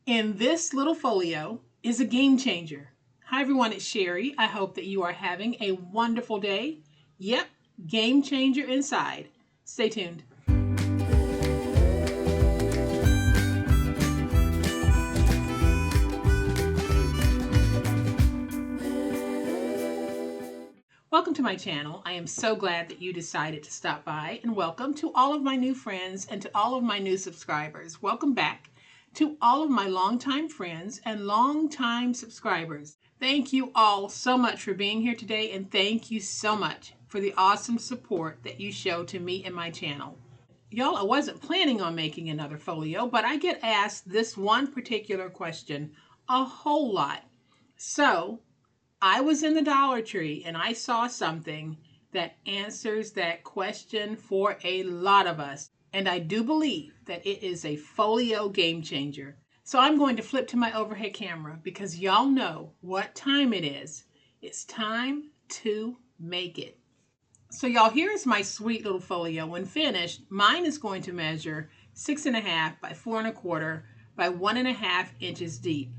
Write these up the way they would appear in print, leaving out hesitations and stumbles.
And this little folio is a game changer. Hi everyone, it's Sherry. I hope that you are having a wonderful day. Yep, game changer inside. Stay tuned. Welcome to my channel. I am so glad that you decided to stop by, and welcome to all of my new friends and to all of my new subscribers. Welcome back to all of my longtime friends and longtime subscribers. Thank you all so much for being here today, and thank you so much for the awesome support that you show to me and my channel. Y'all, I wasn't planning on making another folio, but I get asked this one particular question a whole lot. So I was in the Dollar Tree and I saw something that answers that question for a lot of us. And I do believe that it is a folio game changer. So I'm going to flip to my overhead camera because y'all know what time it is. It's time to make it. So y'all, here's my sweet little folio. When finished, mine is going to measure 6.5 by 4.25 by 1.5 inches deep.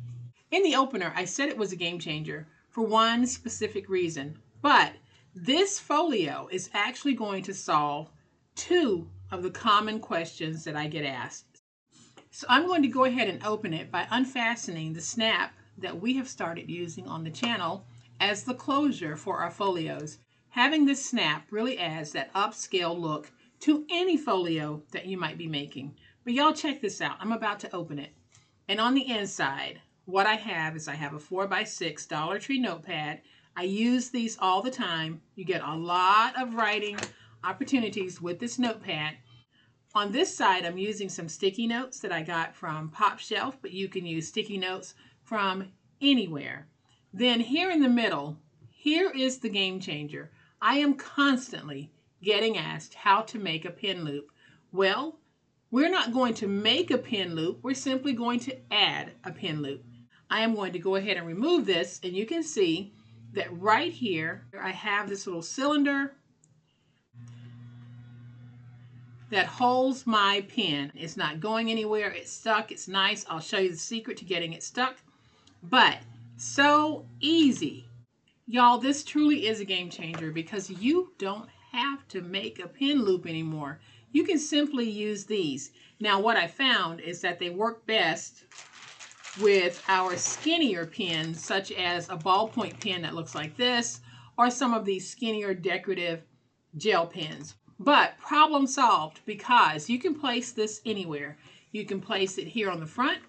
In the opener, I said it was a game changer for one specific reason, but this folio is actually going to solve two of the common questions that I get asked. So I'm going to go ahead and open it by unfastening the snap that we have started using on the channel as the closure for our folios. Having this snap really adds that upscale look to any folio that you might be making. But y'all check this out. I'm about to open it. And on the inside, what I have is I have a 4x6 Dollar Tree notepad. I use these all the time. You get a lot of writing opportunities with this notepad. On this side, I'm using some sticky notes that I got from Pop Shelf, but you can use sticky notes from anywhere. Then here in the middle, here is the game changer. I am constantly getting asked how to make a pin loop. Well, we're not going to make a pin loop. We're simply going to add a pin loop. I am going to go ahead and remove this, and you can see that right here, I have this little cylinder that holds my pin. It's not going anywhere. It's stuck. It's nice. I'll show you the secret to getting it stuck. But so easy. Y'all, this truly is a game changer because you don't have to make a pin loop anymore. You can simply use these. Now, what I found is that they work best with our skinnier pins, such as a ballpoint pen that looks like this, or some of these skinnier decorative gel pens. But problem solved, because you can place this anywhere. You can place it here on the front.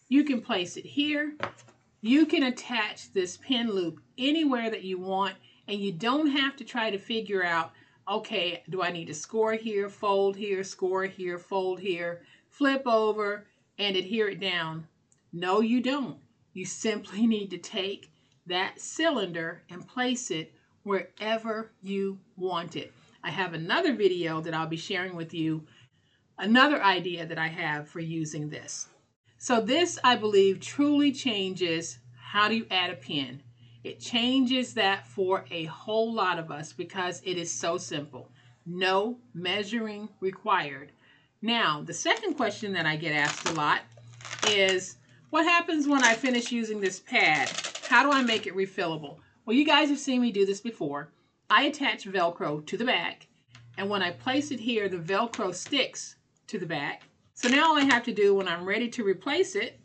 You can place it here. You can attach this pin loop anywhere that you want, and you don't have to try to figure out, okay, do I need to score here, fold here, score here, fold here, flip over, and adhere it down. No, you don't. You simply need to take that cylinder and place it wherever you want it. I have another video that I'll be sharing with you, another idea that I have for using this. So this, I believe, truly changes how do you add a pin. It changes that for a whole lot of us because it is so simple. No measuring required. Now, the second question that I get asked a lot is, what happens when I finish using this pad? How do I make it refillable? Well, you guys have seen me do this before. I attach Velcro to the back, and when I place it here, the Velcro sticks to the back. So now all I have to do when I'm ready to replace it,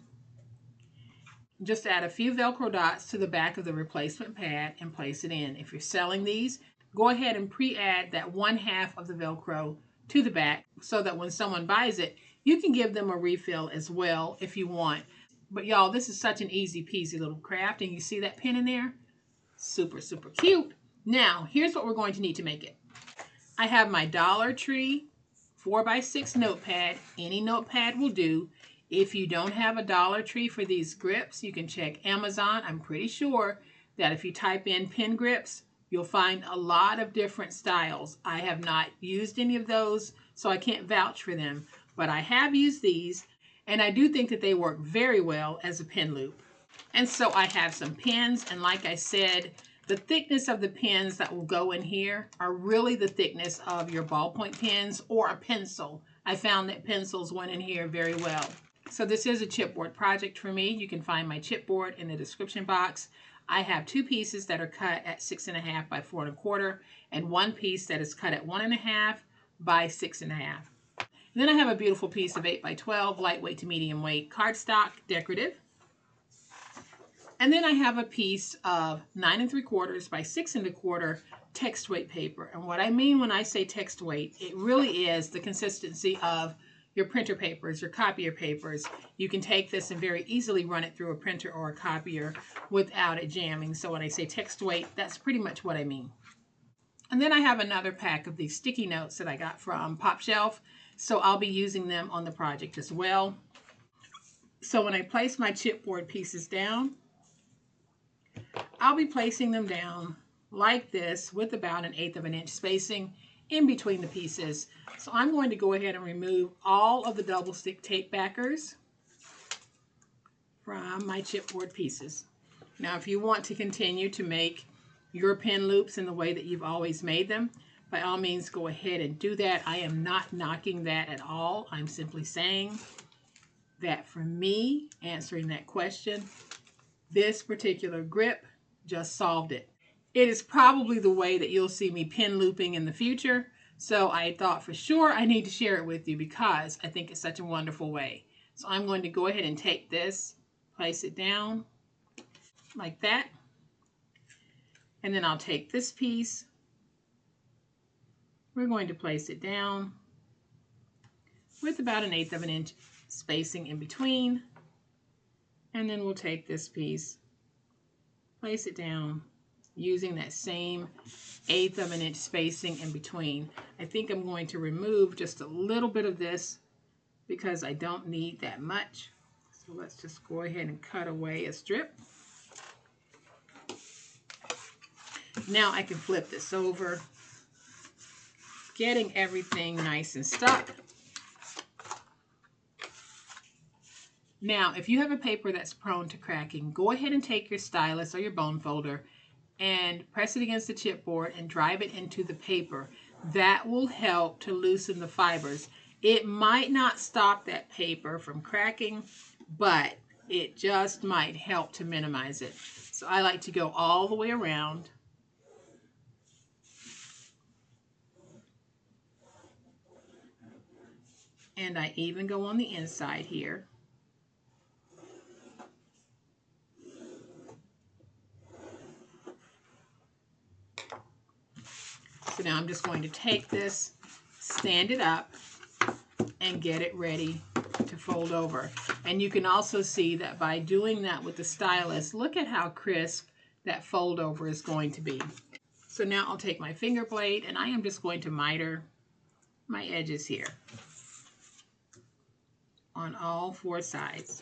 just add a few Velcro dots to the back of the replacement pad and place it in. If you're selling these, go ahead and pre-add that 1/2 of the Velcro to the back so that when someone buys it, you can give them a refill as well if you want. But y'all, this is such an easy peasy little craft, and you see that pin in there? Super, super cute. Now, here's what we're going to need to make it. I have my Dollar Tree 4x6 notepad. Any notepad will do. If you don't have a Dollar Tree for these grips, you can check Amazon. I'm pretty sure that if you type in pin grips, you'll find a lot of different styles. I have not used any of those, so I can't vouch for them. But I have used these, and I do think that they work very well as a pin loop. And so I have some pins, and like I said, the thickness of the pins that will go in here are really the thickness of your ballpoint pens or a pencil. I found that pencils went in here very well. So this is a chipboard project for me. You can find my chipboard in the description box. I have 2 pieces that are cut at 6.5 by 4.25, and 1 piece that is cut at 1.5 by 6.5. Then I have a beautiful piece of 8 by 12 lightweight to medium weight cardstock decorative. And then I have a piece of 9.75 by 6.25 text weight paper. And what I mean when I say text weight, it really is the consistency of your printer papers, your copier papers. You can take this and very easily run it through a printer or a copier without it jamming. So when I say text weight, that's pretty much what I mean. And then I have another pack of these sticky notes that I got from Pop Shelf. So I'll be using them on the project as well. So when I place my chipboard pieces down, I'll be placing them down like this with about 1/8 of an inch spacing in between the pieces. So I'm going to go ahead and remove all of the double stick tape backers from my chipboard pieces. Now if you want to continue to make your pin loops in the way that you've always made them, by all means go ahead and do that. I am not knocking that at all. I'm simply saying that for me, answering that question, this particular grip just solved it. It is probably the way that you'll see me pin looping in the future. So I thought for sure I need to share it with you because I think it's such a wonderful way. So I'm going to go ahead and take this, place it down like that. And then I'll take this piece. We're going to place it down with about 1/8 of an inch spacing in between. And then we'll take this piece, place it down using that same 1/8 of an inch spacing in between. I think I'm going to remove just a little bit of this because I don't need that much. So let's just go ahead and cut away a strip. Now I can flip this over, getting everything nice and stuck. Now, if you have a paper that's prone to cracking, go ahead and take your stylus or your bone folder and press it against the chipboard and drive it into the paper. That will help to loosen the fibers. It might not stop that paper from cracking, but it just might help to minimize it. So I like to go all the way around. And I even go on the inside here. So now I'm just going to take this, stand it up, and get it ready to fold over. And you can also see that by doing that with the stylus, look at how crisp that fold over is going to be. So now I'll take my finger blade and I am just going to miter my edges here on all 4 sides.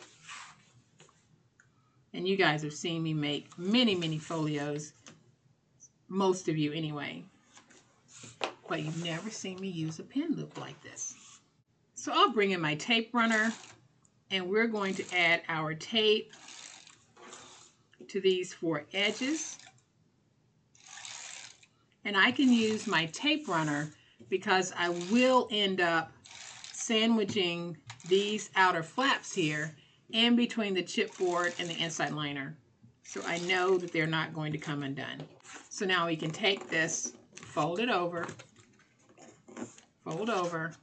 And you guys have seen me make many, many folios, most of you anyway. But you've never seen me use a pin loop like this. So I'll bring in my tape runner and we're going to add our tape to these 4 edges. And I can use my tape runner because I will end up sandwiching these outer flaps here in between the chipboard and the inside liner. So I know that they're not going to come undone. So now we can take this, fold it over, fold over,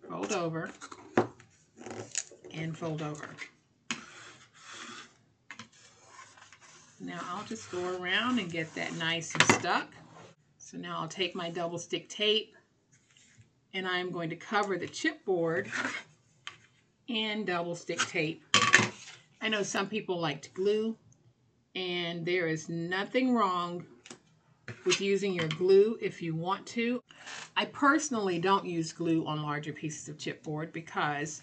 fold over, and fold over. Now I'll just go around and get that nice and stuck. So now I'll take my double stick tape and I'm going to cover the chipboard in double stick tape. I know some people like to glue, and there is nothing wrong with using your glue if you want to. I personally don't use glue on larger pieces of chipboard because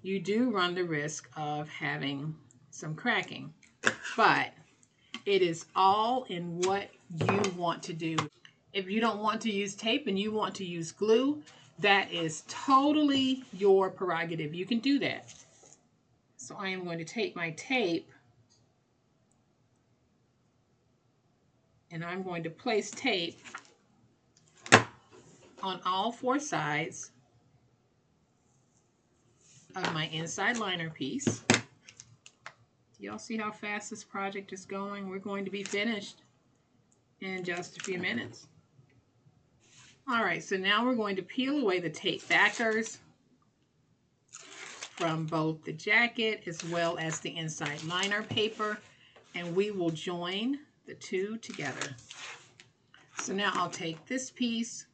you do run the risk of having some cracking, but it is all in what you want to do. If you don't want to use tape and you want to use glue, that is totally your prerogative. You can do that. So I am going to take my tape and I'm going to place tape on all 4 sides of my inside liner piece. Do y'all see how fast this project is going? We're going to be finished in just a few minutes. All right, so now we're going to peel away the tape backers from both the jacket as well as the inside liner paper, and we will join the two together. So now I'll take this piece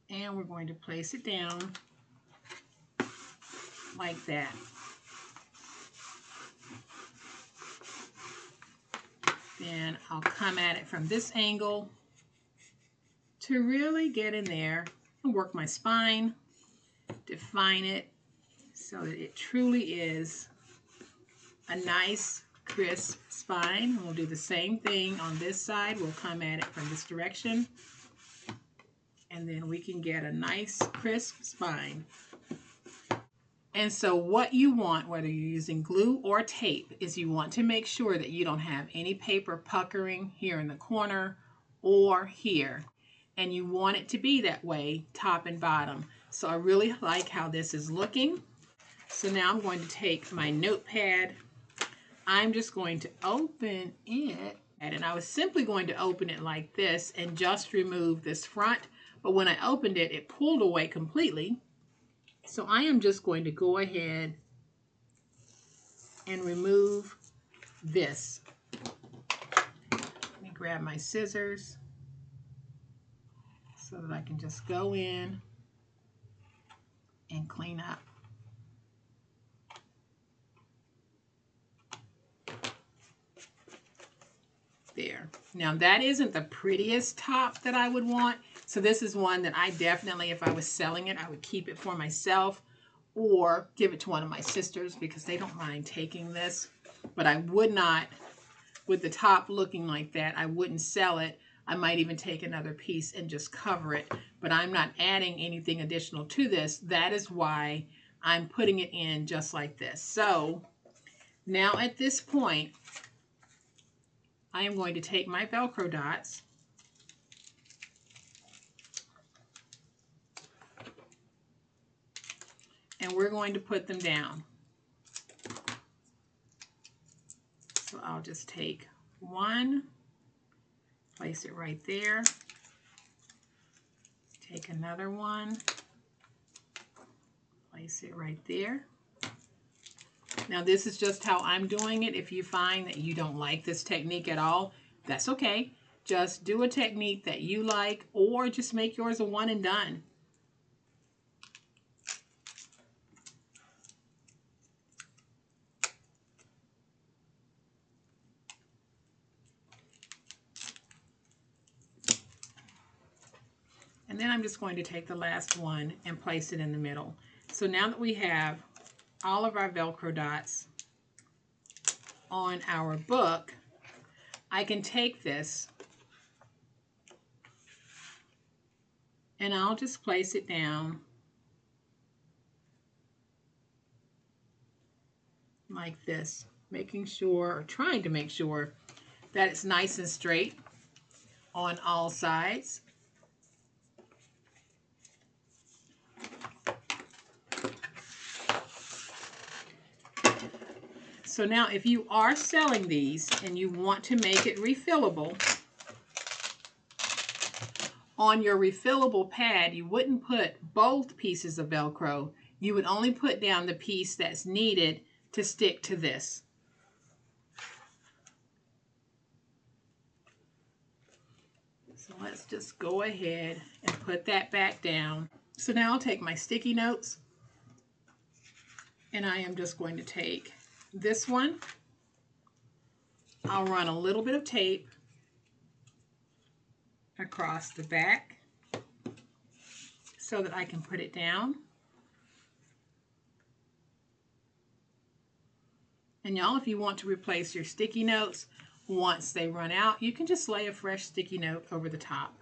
and we're going to place it down like that. Then I'll come at it from this angle to really get in there and work my spine, define it so that it truly is a nice crisp spine. We'll do the same thing on this side. We'll come at it from this direction, and then we can get a nice crisp spine. And so what you want, whether you're using glue or tape, is you want to make sure that you don't have any paper puckering here in the corner or here. And you want it to be that way, top and bottom. So I really like how this is looking. So now I'm going to take my notepad. I'm just going to open it. And I was simply going to open it like this and just remove this front. But when I opened it, it pulled away completely. So I am just going to go ahead and remove this. Let me grab my scissors so that I can just go in and clean up. There. Now that isn't the prettiest top that I would want. So this is one that I definitely, if I was selling it, I would keep it for myself or give it to one of my sisters because they don't mind taking this. But I would not, with the top looking like that, I wouldn't sell it. I might even take another piece and just cover it. But I'm not adding anything additional to this. That is why I'm putting it in just like this. So now at this point, I am going to take my Velcro dots and we're going to put them down. So I'll just take one, place it right there, take another one, place it right there. Now this is just how I'm doing it. If you find that you don't like this technique at all, that's okay. Just do a technique that you like or just make yours a one and done. And then I'm just going to take the last one and place it in the middle. So now that we have all of our Velcro dots on our book, I can take this and I'll just place it down like this, making sure, or trying to make sure, that it's nice and straight on all sides. So now if you are selling these and you want to make it refillable, on your refillable pad, you wouldn't put both pieces of Velcro. You would only put down the piece that's needed to stick to this. So let's just go ahead and put that back down. So now I'll take my sticky notes and I am just going to take this one. I'll run a little bit of tape across the back so that I can put it down. And y'all, if you want to replace your sticky notes once they run out, you can just lay a fresh sticky note over the top.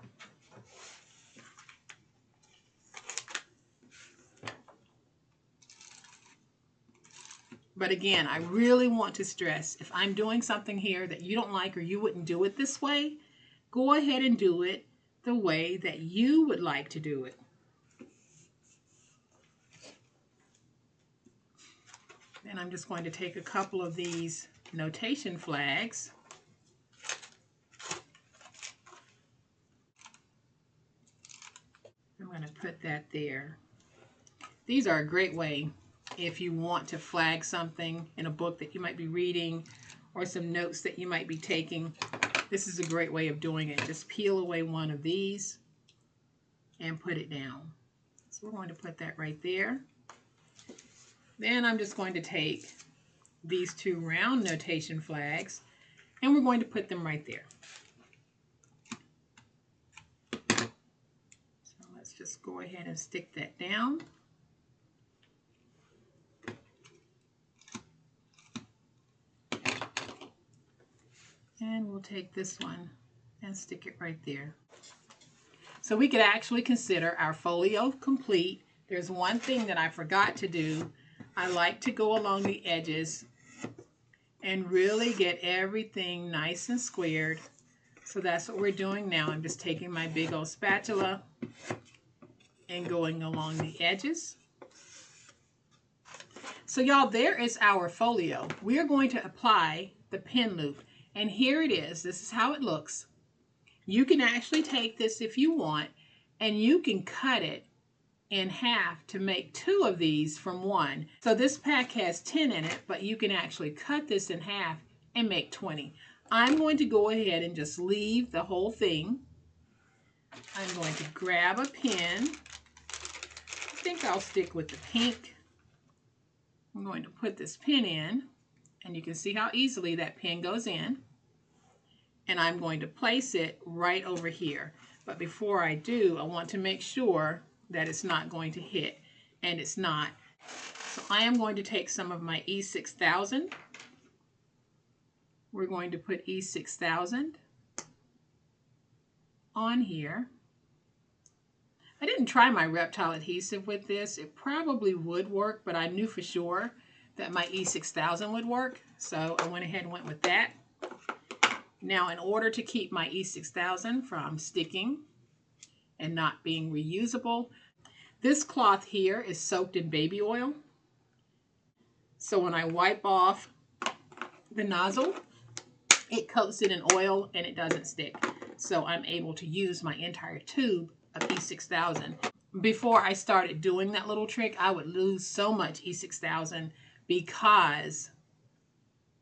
But again, I really want to stress, if I'm doing something here that you don't like or you wouldn't do it this way, go ahead and do it the way that you would like to do it. And I'm just going to take a couple of these notation flags. I'm going to put that there. These are a great way if you want to flag something in a book that you might be reading or some notes that you might be taking. This is a great way of doing it. Just peel away one of these and put it down. So we're going to put that right there. Then I'm just going to take these two round notation flags and we're going to put them right there. So let's just go ahead and stick that down. And we'll take this one and stick it right there. So we could actually consider our folio complete. There's one thing that I forgot to do. I like to go along the edges and really get everything nice and squared. So that's what we're doing now. I'm just taking my big old spatula and going along the edges. So y'all, there is our folio. We are going to apply the pin loop. And here it is. This is how it looks. You can actually take this if you want, and you can cut it in half to make 2 of these from one. So this pack has 10 in it, but you can actually cut this in half and make 20. I'm going to go ahead and just leave the whole thing. I'm going to grab a pen. I think I'll stick with the pink. I'm going to put this pen in, and you can see how easily that pen goes in. And I'm going to place it right over here. But before I do, I want to make sure that it's not going to hit, and it's not. So I am going to take some of my E6000. We're going to put E6000 on here. I didn't try my reptile adhesive with this. It probably would work, but I knew for sure that my E6000 would work. So I went ahead and went with that. Now, in order to keep my E6000 from sticking and not being reusable, this cloth here is soaked in baby oil. So when I wipe off the nozzle, it coats it in oil and it doesn't stick. So I'm able to use my entire tube of E6000. Before I started doing that little trick, I would lose so much E6000 because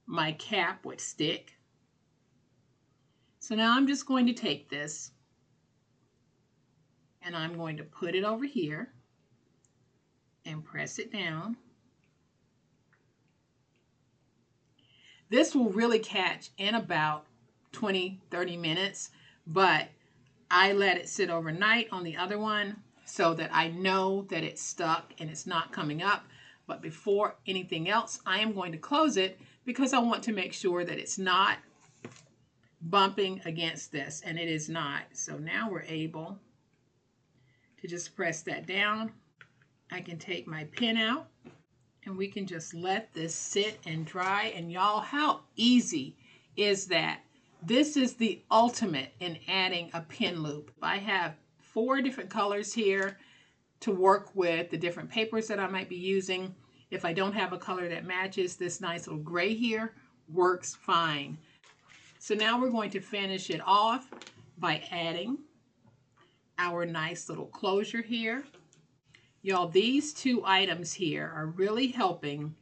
my cap would stick. So now I'm just going to take this and I'm going to put it over here and press it down. This will really catch in about 20-30 minutes, but I let it sit overnight on the other one so that I know that it's stuck and it's not coming up. But before anything else, I am going to close it because I want to make sure that it's not bumping against this, and it is not. So now we're able to just press that down. I can take my pen out and we can just let this sit and dry. And y'all, how easy is that? This is the ultimate in adding a pin loop. I have 4 different colors here to work with the different papers that I might be using. If I don't have a color that matches, this nice little gray here works fine. So now we're going to finish it off by adding our nice little closure here. Y'all, these 2 items here are really helping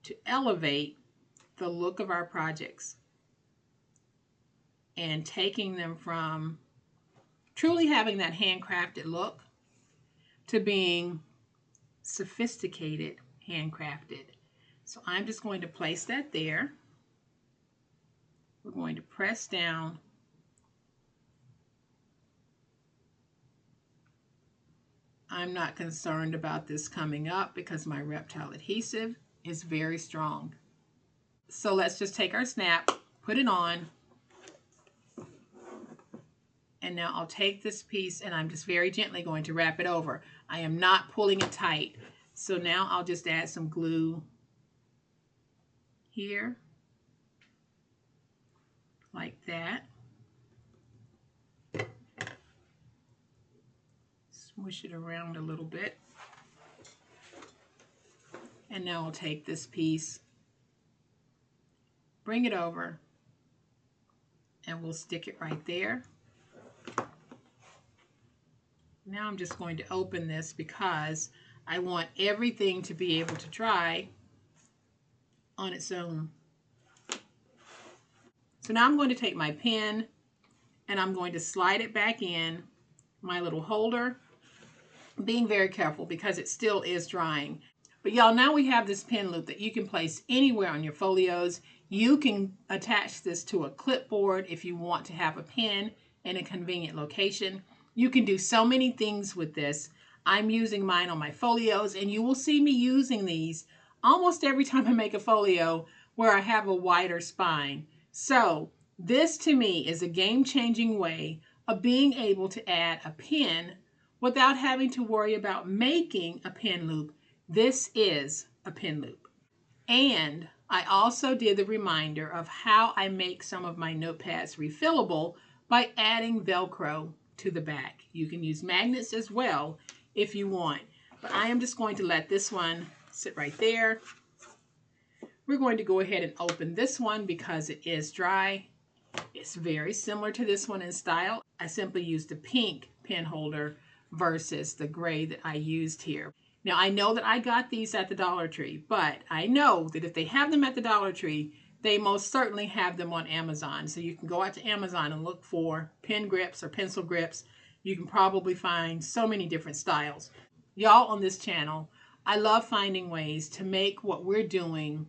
to elevate the look of our projects and taking them from truly having that handcrafted look to being sophisticated handcrafted. So I'm just going to place that there. We're going to press down. I'm not concerned about this coming up because my reptile adhesive is very strong. So let's just take our snap, put it on, and now I'll take this piece and I'm just very gently going to wrap it over. I am not pulling it tight. So now I'll just add some glue here, like that. Smush it around a little bit. And now I'll take this piece, bring it over, and we'll stick it right there. Now I'm just going to open this because I want everything to be able to dry on its own. So now I'm going to take my pen and I'm going to slide it back in my little holder, being very careful because it still is drying. But y'all, now we have this pen loop that you can place anywhere on your folios. You can attach this to a clipboard if you want to have a pen in a convenient location. You can do so many things with this. I'm using mine on my folios, and you will see me using these almost every time I make a folio where I have a wider spine. So this to me is a game-changing way of being able to add a pen without having to worry about making a pen loop. This is a pen loop. And I also did the reminder of how I make some of my notepads refillable by adding Velcro to the back. You can use magnets as well if you want. But I am just going to let this one sit right there. We're going to go ahead and open this one because it is dry. It's very similar to this one in style. I simply used a pink pen holder versus the gray that I used here. Now, I know that I got these at the Dollar Tree, but I know that if they have them at the Dollar Tree, they most certainly have them on Amazon. So you can go out to Amazon and look for pen grips or pencil grips. You can probably find so many different styles. Y'all, on this channel, I love finding ways to make what we're doing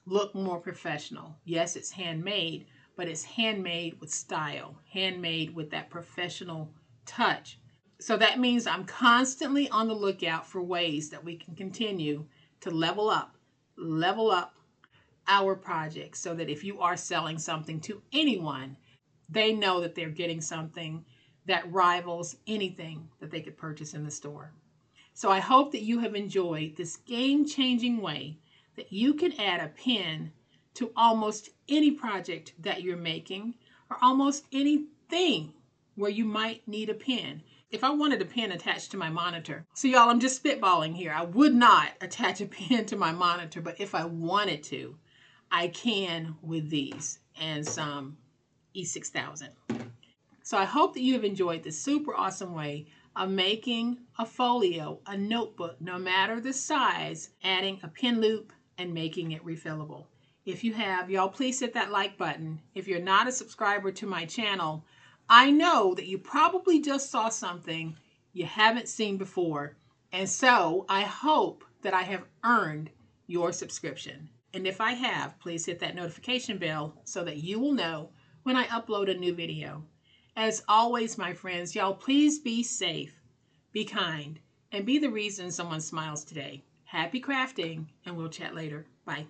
look more professional. Yes, it's handmade, but it's handmade with style, handmade with that professional touch. So that means I'm constantly on the lookout for ways that we can continue to level up our projects so that if you are selling something to anyone, they know that they're getting something that rivals anything that they could purchase in the store. So I hope that you have enjoyed this game-changing way that you can add a pen to almost any project that you're making or almost anything where you might need a pen. If I wanted a pen attached to my monitor, so y'all, I'm just spitballing here. I would not attach a pen to my monitor, but if I wanted to, I can with these and some E6000. So I hope that you have enjoyed this super awesome way of making a folio, a notebook, no matter the size, adding a pen loop and making it refillable. If you have, y'all, please hit that like button. If you're not a subscriber to my channel, I know that you probably just saw something you haven't seen before. And so I hope that I have earned your subscription. And if I have, please hit that notification bell so that you will know when I upload a new video. As always, my friends, y'all, please be safe, be kind, and be the reason someone smiles today. Happy crafting, and we'll chat later. Bye.